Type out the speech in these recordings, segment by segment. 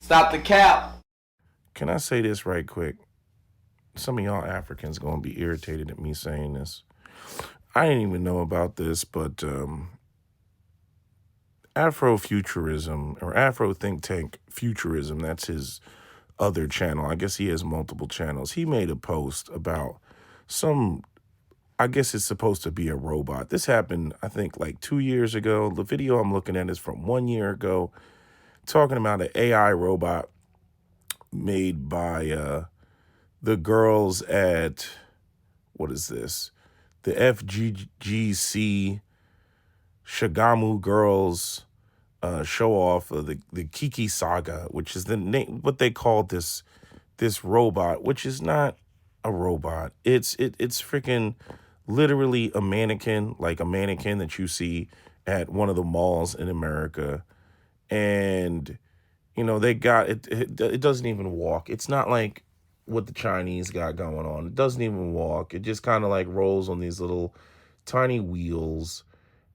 Stop the cap. Can I say this right quick? Some of y'all Africans gonna be irritated at me saying this. I didn't even know about this, but Afrofuturism or Afro Think Tank Futurism, that's his other channel. I guess he has multiple channels. He made a post about some, I guess it's supposed to be a robot. This happened, I think, like 2 years ago. The video I'm looking at is from 1 year ago, talking about an AI robot made by the girls at, what is this? The FGGC Shagamu girls show off of the Kiki Saga, which is the name, what they call this robot, which is not a robot. It's freaking literally a mannequin, like a mannequin that you see at one of the malls in America. And they got it, it doesn't even walk. It's not like what the Chinese got going on. It doesn't even walk. It just kind of like rolls on these little tiny wheels.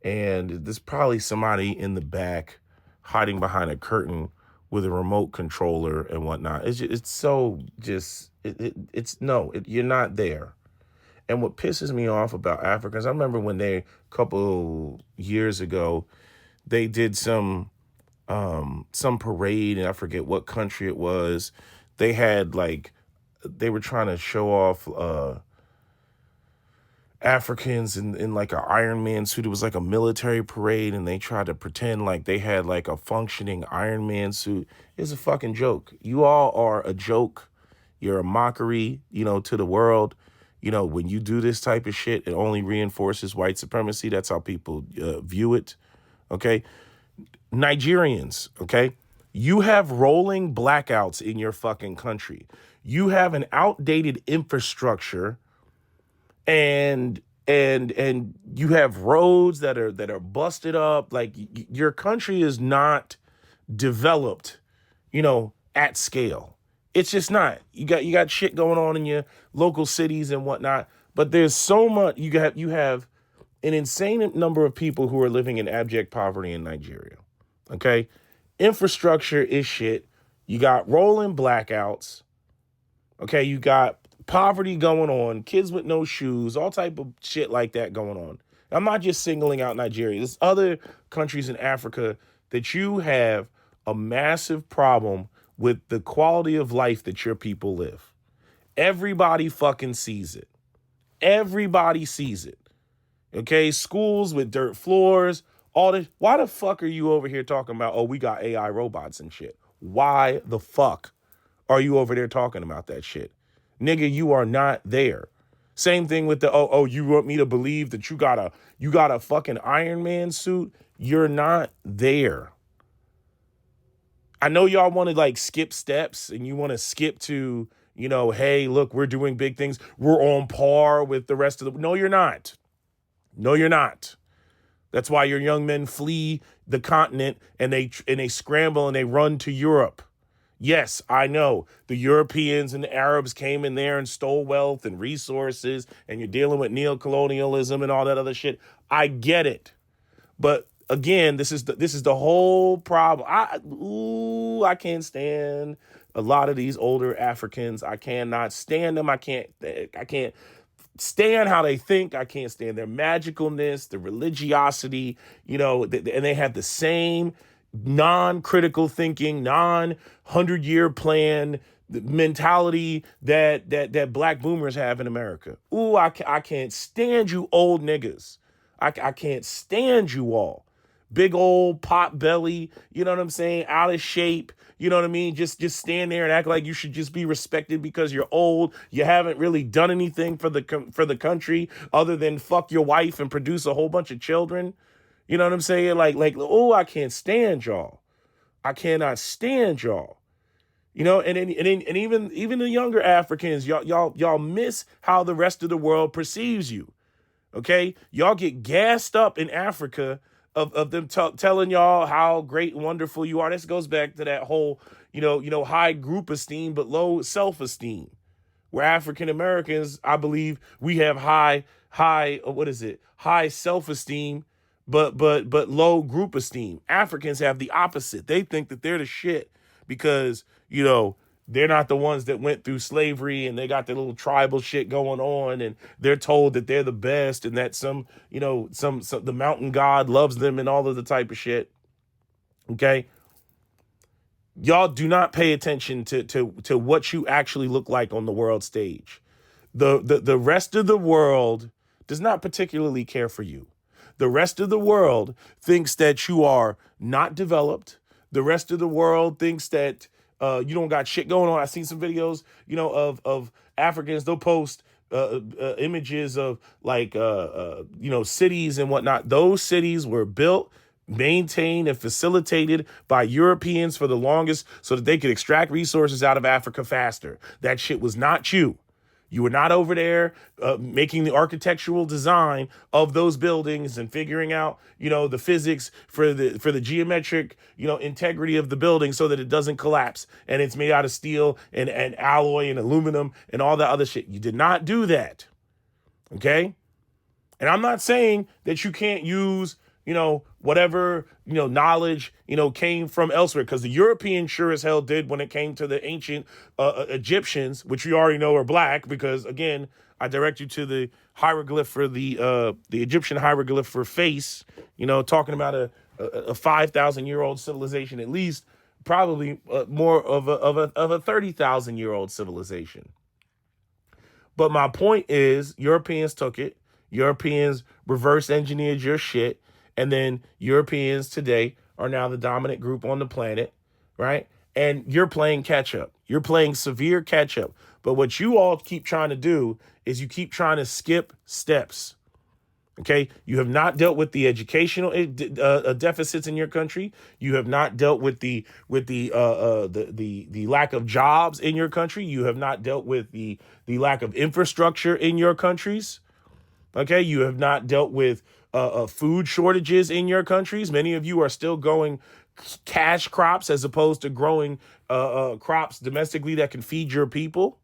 And there's probably somebody in the back hiding behind a curtain with a remote controller and whatnot. It's so just, it's no, you're not there. And what pisses me off about Africans, I remember when a couple years ago, they did some parade, and I forget what country it was. They had like, they were trying to show off Africans in like an Iron Man suit. It was like a military parade, and they tried to pretend like they had like a functioning Iron Man suit. It's a fucking joke. You all are a joke. You're a mockery, to the world. When you do this type of shit, it only reinforces white supremacy. That's how people view it. Okay. Nigerians, okay? You have rolling blackouts in your fucking country. You have an outdated infrastructure, and you have roads that are busted up. Like your country is not developed, at scale. It's just not. You got shit going on in your local cities and whatnot, but there's so much. You have an insane number of people who are living in abject poverty in Nigeria. Okay? Infrastructure is shit. You got rolling blackouts. Okay? You got poverty going on, kids with no shoes, all type of shit like that going on. I'm not just singling out Nigeria. There's other countries in Africa that you have a massive problem with the quality of life that your people live. Everybody fucking sees it. Everybody sees it. Okay? Schools with dirt floors, all this. Why the fuck are you over here talking about, oh, we got AI robots and shit? Why the fuck are you over there talking about that shit? Nigga, you are not there. Same thing with the, you want me to believe that you got a fucking Iron Man suit? You're not there. I know y'all want to like skip steps, and you want to skip to, hey, look, we're doing big things. We're on par with the rest of the, no, you're not. No, you're not. That's why your young men flee the continent, and they scramble and they run to Europe. Yes, I know the Europeans and the Arabs came in there and stole wealth and resources, and you're dealing with neocolonialism and all that other shit. I get it. But again, this is the whole problem. I can't stand a lot of these older Africans. I cannot stand them. I can't stand how they think. I can't stand their magicalness, the religiosity, and they have the same non-critical thinking, non-100-year plan mentality that black boomers have in America. Ooh, I can't stand you old niggas. I can't stand you all. Big old pot belly, you know what I'm saying? Out of shape, you know what I mean? Just stand there and act like you should just be respected because you're old. You haven't really done anything for the country other than fuck your wife and produce a whole bunch of children. You know what I'm saying? Oh, I can't stand y'all. I cannot stand y'all. And even the younger Africans, y'all miss how the rest of the world perceives you. Okay, y'all get gassed up in Africa of them telling y'all how great and wonderful you are. This goes back to that whole, high group esteem but low self-esteem. Where African Americans, I believe, we have high high self-esteem but low group esteem. Africans have the opposite. They think that they're the shit because, you know, they're not the ones that went through slavery and they got their little tribal shit going on and they're told that they're the best and that some, you know, some the mountain god loves them and all of the type of shit. Okay. Y'all do not pay attention to what you actually look like on the world stage. The rest of the world does not particularly care for you. The rest of the world thinks that you are not developed. The rest of the world thinks that you don't got shit going on. I've seen some videos, you know, of Africans. They'll post images of like you know, cities and whatnot. Those cities were built, maintained, and facilitated by Europeans for the longest so that they could extract resources out of Africa faster. That shit was not you. You were not over there making the architectural design of those buildings and figuring out, you know, the physics for the geometric, you know, integrity of the building so that it doesn't collapse and it's made out of steel and alloy and aluminum and all that other shit. You did not do that. Okay? And I'm not saying that you can't use, you know, whatever, you know, knowledge, you know, came from elsewhere, because the European sure as hell did when it came to the ancient Egyptians, which we already know are black, because again, I direct you to the hieroglyph for the Egyptian hieroglyph for face, you know, talking about a 5,000-year-old civilization, at least, probably more of a 30,000-year-old civilization. But my point is, Europeans took it. Europeans reverse engineered your shit. And then Europeans today are now the dominant group on the planet, right? And you're playing catch up. You're playing severe catch up. But what you all keep trying to do is you keep trying to skip steps. Okay, you have not dealt with the educational deficits in your country. You have not dealt with the lack of jobs in your country. You have not dealt with the lack of infrastructure in your countries. Okay, you have not dealt with food shortages in your countries. Many of you are still growing cash crops as opposed to growing crops domestically that can feed your people.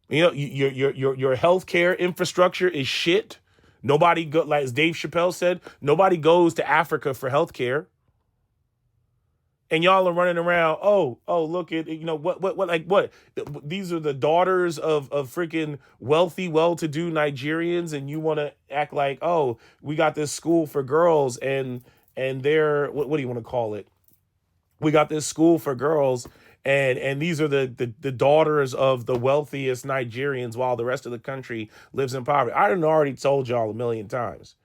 You know, your healthcare infrastructure is shit. Nobody go, like as Dave Chappelle said, nobody goes to Africa for healthcare. And y'all are running around. Oh, look at, you know, what, like what? These are the daughters of freaking wealthy, well-to-do Nigerians, and you want to act like, oh, we got this school for girls, and they're what do you want to call it? We got this school for girls, and these are the daughters of the wealthiest Nigerians, while the rest of the country lives in poverty. I done already told y'all a million times.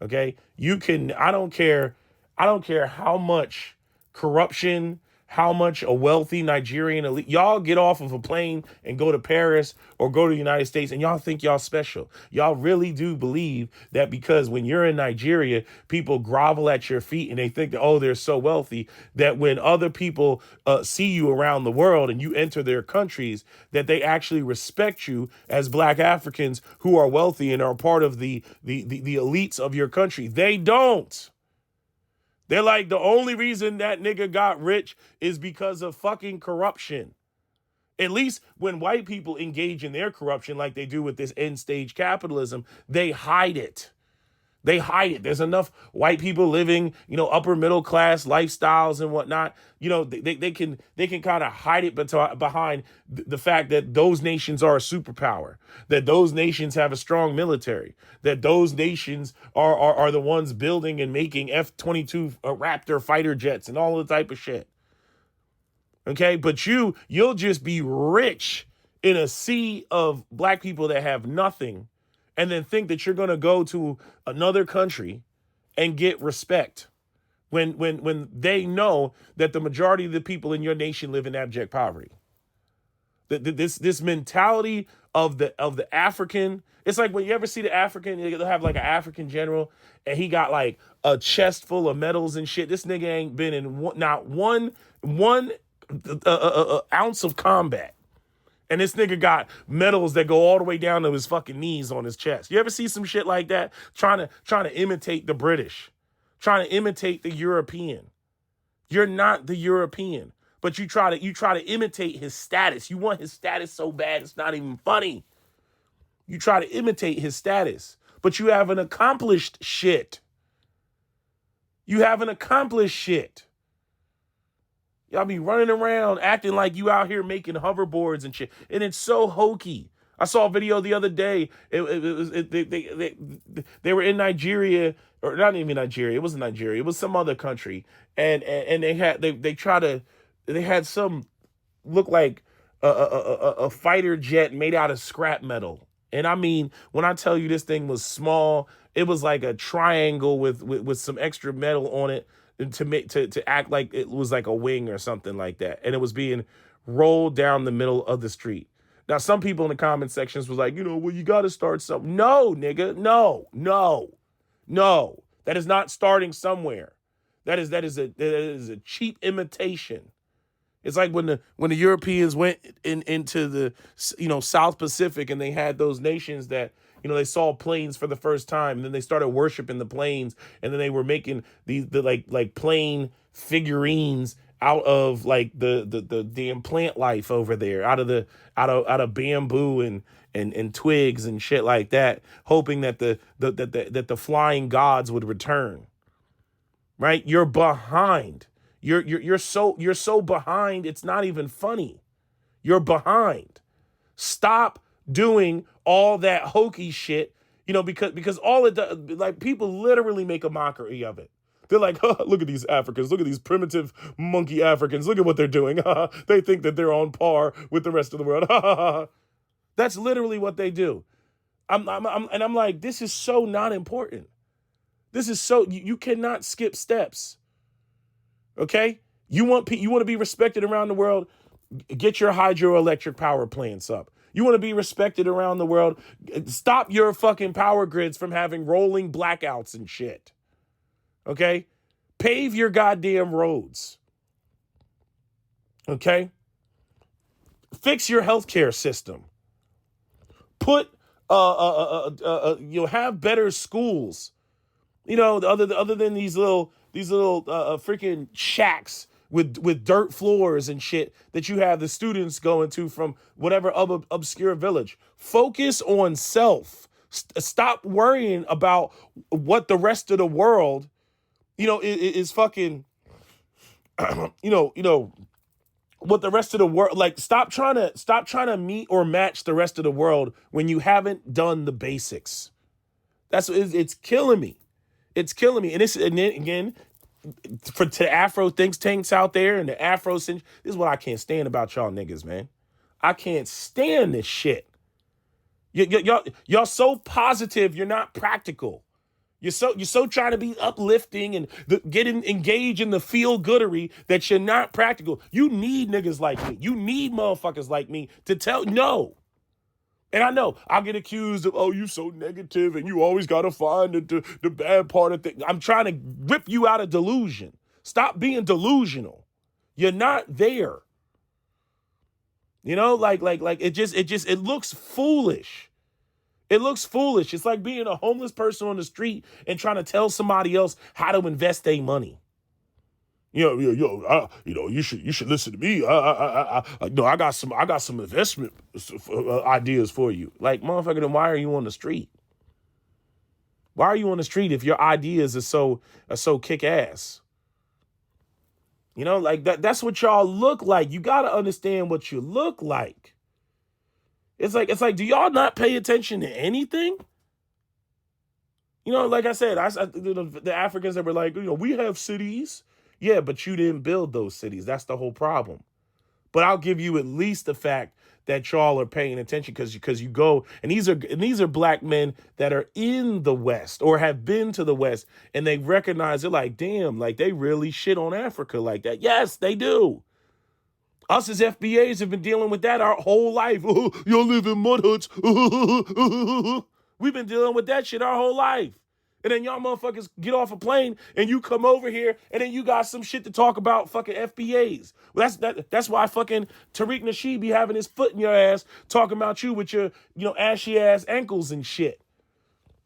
Okay, you can. I don't care how much corruption, how much a wealthy Nigerian elite, y'all get off of a plane and go to Paris or go to the United States and y'all think y'all special. Y'all really do believe that because when you're in Nigeria, people grovel at your feet and they think that, oh, they're so wealthy, that when other people see you around the world and you enter their countries, that they actually respect you as Black Africans who are wealthy and are part of the elites of your country. They don't. They're like, the only reason that nigga got rich is because of fucking corruption. At least when white people engage in their corruption like they do with this end stage capitalism, they hide it. They hide it. There's enough white people living, you know, upper middle class lifestyles and whatnot. You know, they can kind of hide it behind the fact that those nations are a superpower, that those nations have a strong military, that those nations are the ones building and making F-22 Raptor fighter jets and all the type of shit. Okay, but you'll just be rich in a sea of Black people that have nothing, and then think that you're going to go to another country and get respect when they know that the majority of the people in your nation live in abject poverty. This mentality of the African, it's like when you ever see the African, they'll have like an African general and he got like a chest full of medals and shit. This nigga ain't been in not one ounce of combat. And this nigga got medals that go all the way down to his fucking knees on his chest. You ever see some shit like that? Trying to imitate the British, trying to imitate the European. You're not the European, but you try to imitate his status. You want his status so bad it's not even funny. You try to imitate his status, but you haven't accomplished shit. You haven't accomplished shit. Y'all be running around acting like you out here making hoverboards and shit. And it's so hokey. I saw a video the other day. They were in Nigeria, or not even Nigeria. It wasn't Nigeria. It was some other country. And they had some look like a fighter jet made out of scrap metal. And I mean, when I tell you this thing was small, it was like a triangle with some extra metal on it to make to act like it was like a wing or something like that. And it was being rolled down the middle of the street. Now, some people in the comment sections was like, well, you got to start something. No, nigga, no. That is not starting somewhere. That is a cheap imitation. It's like when the Europeans went into the South Pacific, and they had those nations that they saw planes for the first time, and then they started worshiping the planes, and then they were making the like plane figurines out of like the damn plant life over there, out of bamboo and twigs and shit like that, hoping that the flying gods would return. Right? You're behind. You're so behind, it's not even funny. You're behind. Stop doing all that hokey shit, because all it does, like, people literally make a mockery of it. They're like, look at these Africans, look at these primitive monkey Africans, look at what they're doing. They think that they're on par with the rest of the world. That's literally what they do. I'm like, this is so not important. This is so, you cannot skip steps. Okay? You want to be respected around the world? Get your hydroelectric power plants up. You want to be respected around the world? Stop your fucking power grids from having rolling blackouts and shit. Okay? Pave your goddamn roads. Okay? Fix your healthcare system. Put have better schools. Other than these little freaking shacks with dirt floors and shit that you have the students going to from whatever obscure village. Focus on self. Stop worrying about what the rest of the world, is fucking, what the rest of the world, like, stop trying to meet or match the rest of the world when you haven't done the basics. It's killing me. It's killing me. And then again, to the Afro think tanks out there and the Afro, this is what I can't stand about y'all niggas, man. I can't stand this shit. Y'all so positive, you're not practical. You're so trying to be uplifting and engage in the feel-goodery that you're not practical. You need niggas like me. You need motherfuckers like me to tell no. And I know I'll get accused of, you so negative and you always got to find the bad part of things. I'm trying to rip you out of delusion. Stop being delusional. You're not there. It looks foolish. It looks foolish. It's like being a homeless person on the street and trying to tell somebody else how to invest their money. You should listen to me. I got some investment ideas for you. Like, motherfucker, then why are you on the street? Why are you on the street if your ideas are so kick ass? Like that's what y'all look like. You got to understand what you look like. It's like, do y'all not pay attention to anything? Like I said, the Africans that were like, we have cities. Yeah, but you didn't build those cities. That's the whole problem. But I'll give you at least the fact that y'all are paying attention because you go, and these are black men that are in the West or have been to the West, and they recognize, they're like, damn, like, they really shit on Africa like that. Yes, they do. Us as FBAs have been dealing with that our whole life. Y'all live in mud huts. We've been dealing with that shit our whole life. And then y'all motherfuckers get off a plane and you come over here and then you got some shit to talk about fucking FBAs. Well, that's why fucking Tariq Nasheed be having his foot in your ass talking about you with your, ashy ass ankles and shit.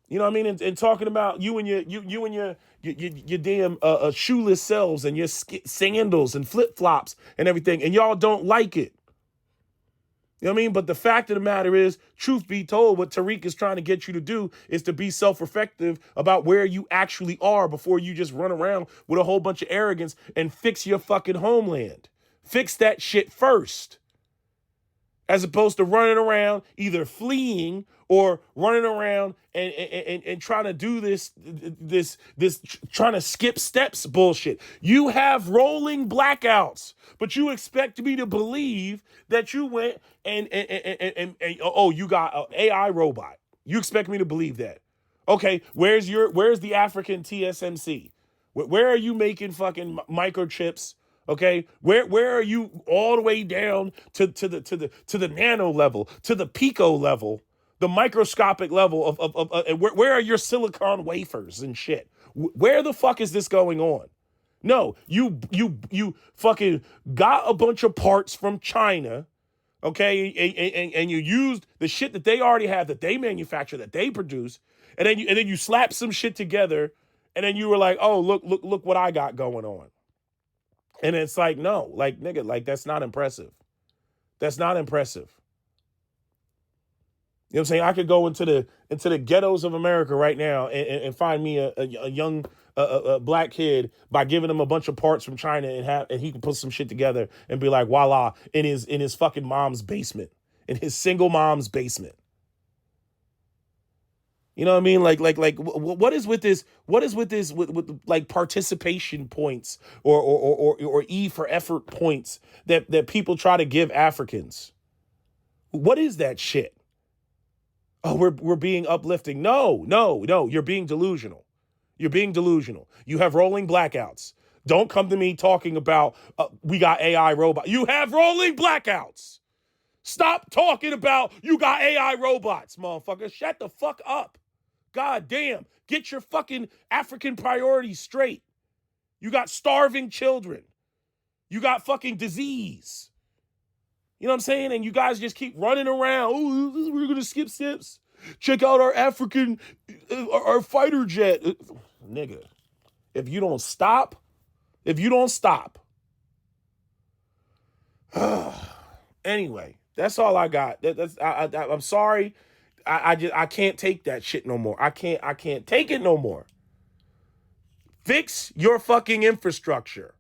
You know what I mean? And talking about you and your damn shoeless selves and your sandals and flip flops and everything. And y'all don't like it. You know what I mean? But the fact of the matter is, truth be told, what Tariq is trying to get you to do is to be self-reflective about where you actually are before you just run around with a whole bunch of arrogance and fix your fucking homeland. Fix that shit first. As opposed to running around, either fleeing or running around and trying to do this trying to skip steps bullshit. You have rolling blackouts, but you expect me to believe that you went and oh, you got an AI robot. You expect me to believe that. Okay, where's the African TSMC? Where are you making fucking microchips? Okay, where are you all the way down to the nano level, to the pico level, the microscopic level of and where are your silicon wafers and shit? Where the fuck is this going on? No, you fucking got a bunch of parts from China, okay, and you used the shit that they already have, that they manufacture, that they produce, and then you slap some shit together, and then you were like, oh, look what I got going on. And it's like, no, like, nigga, like, that's not impressive. That's not impressive. You know what I'm saying? I could go into the ghettos of America right now and find me a young black kid by giving him a bunch of parts from China and he can put some shit together and be like, voila, in his fucking mom's basement, in his single mom's basement. You know what I mean? Like, what is with this? What is with this? With like participation points or E for effort points that people try to give Africans? What is that shit? Oh, we're being uplifting. No, you're being delusional. You're being delusional. You have rolling blackouts. Don't come to me talking about we got AI robots. You have rolling blackouts. Stop talking about you got AI robots, motherfucker. Shut the fuck up. God damn. Get your fucking African priorities straight. You got starving children. You got fucking disease. You know what I'm saying? And you guys just keep running around. Oh, we're going to skip steps. Check out our African, our fighter jet. Nigga, if you don't stop. Anyway, that's all I got. I'm sorry. I can't take that shit no more. I can't take it no more. Fix your fucking infrastructure.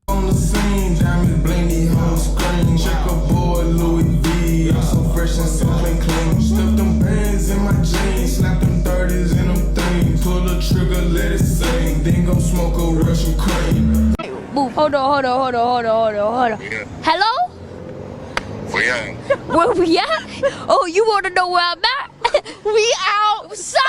On the scene, diamond blingy whole screen. Check a boy Louis V. I'm so fresh and so clean. Stuff them bands in my jeans, slap them 30s in them things. Pull the trigger, let it sing. Then go smoke a Russian cream. Hold on. Yeah. Hello? Where Where we at? Oh, you want to know where I'm at? We outside!